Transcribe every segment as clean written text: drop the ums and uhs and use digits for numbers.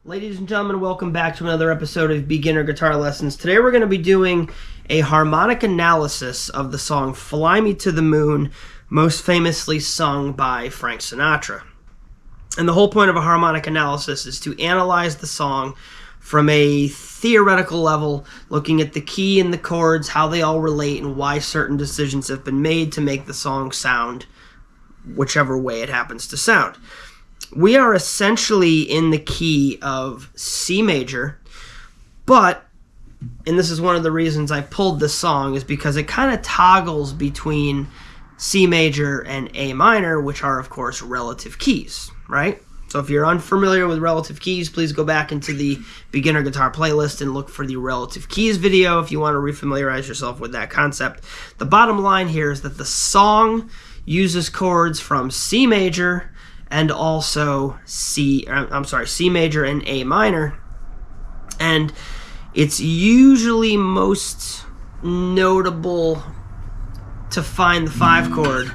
Ladies and gentlemen, welcome back to another episode of Beginner Guitar Lessons. Today we're going to be doing a harmonic analysis of the song Fly Me to the Moon, most famously sung by Frank Sinatra. And the whole point of a harmonic analysis is to analyze the song from a theoretical level, looking at the key and the chords, how they all relate, and why certain decisions have been made to make the song sound whichever way it happens to sound. We are essentially in the key of C major, but, and this is one of the reasons I pulled this song, is because it kind of toggles between C major and A minor, which are, of course, relative keys, right? So if you're unfamiliar with relative keys, please go back into the beginner guitar playlist and look for the relative keys video if you want to refamiliarize yourself with that concept. The bottom line here is that the uses chords from C major and also C major and A minor, and it's usually most notable to find the 5 chord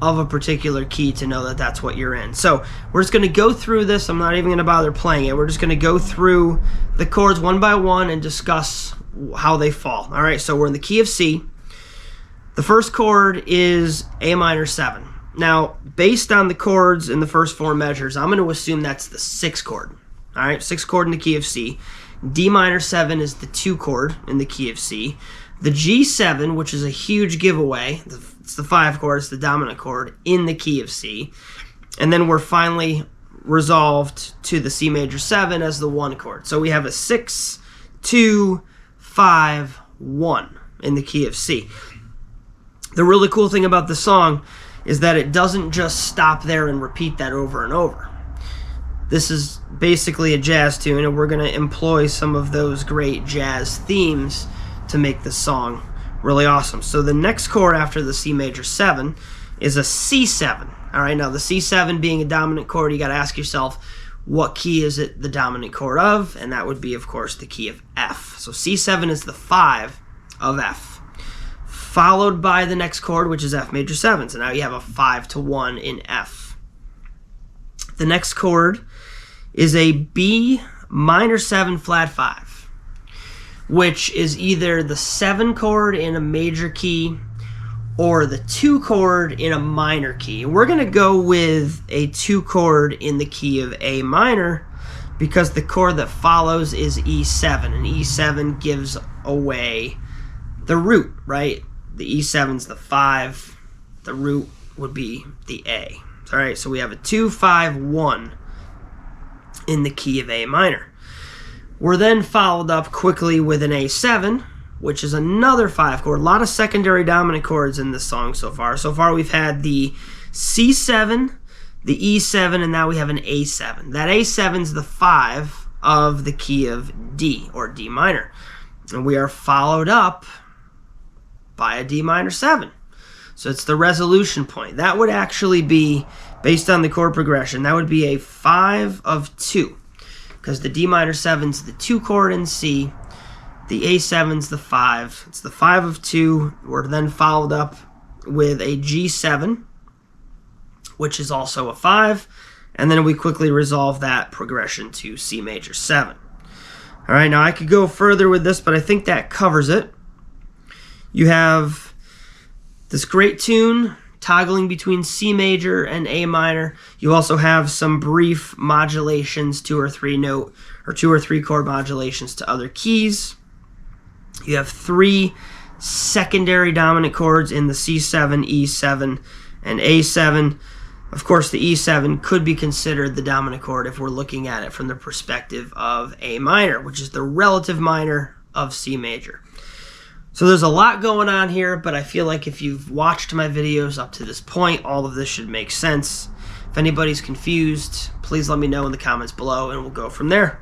of a particular key to know that that's what you're in. So we're just going to go through this. I'm not even going to bother playing it. We're just going to go through the chords one by one and discuss how they fall. All right, so we're in the key of C. The first chord is A minor 7. Now, based on the chords in the first 4 measures, I'm going to assume that's the 6th chord. All right, 6th chord in the key of C. D minor 7 is the 2 chord in the key of C. The G7, which is a huge giveaway, it's the 5 chord, it's the dominant chord in the key of C. And then we're finally resolved to the C major 7 as the 1 chord. So we have a 6, 2, 5, 1 in the key of C. The really cool thing about the song is that it doesn't just stop there and repeat that over and over. This is basically a jazz tune, and we're going to employ some of those great jazz themes to make this song really awesome. So the next chord after the C major 7 is a C7. All right, now the C7 being a dominant chord, you got to ask yourself, what key is it the dominant chord of? And that would be, of course, the key of F. So C7 is the 5 of F, followed by the next chord, which is F major 7. So now you have a 5-1 in F. The next chord is a B minor 7 flat 5, which is either the 7 chord in a major key or the 2 chord in a minor key. We're going to go with a 2 chord in the key of A minor because the chord that follows is E7, and E7 gives away the root, right? The E7's the 5, the root would be the A. All right, so we have a 2, 5, 1 in the key of A minor. We're then followed up quickly with an A7, which is another 5 chord. A lot of secondary dominant chords in this song so far. So far we've had the C7, the E7, and now we have an A7. That A7's the 5 of the key of D, or D minor. And we are followed up by a D minor 7. So it's the resolution point. That would actually be, based on the chord progression, that would be a 5 of 2. Because the D minor 7's the 2 chord in C, the A7's the 5. It's the 5 of 2. We're then followed up with a G7, which is also a 5. And then we quickly resolve that progression to C major 7. All right, now I could go further with this, but I think that covers it. You have this great tune toggling between C major and A minor. You also have some brief modulations, 2 or 3 note or 2 or 3 chord modulations to other keys. You have 3 secondary dominant chords in the C7, E7, and A7. Of course, the E7 could be considered the dominant chord if we're looking at it from the perspective of A minor, which is the relative minor of C major. So there's a lot going on here, but I feel like if you've watched my videos up to this point, all of this should make sense. If anybody's confused, please let me know in the comments below, and we'll go from there.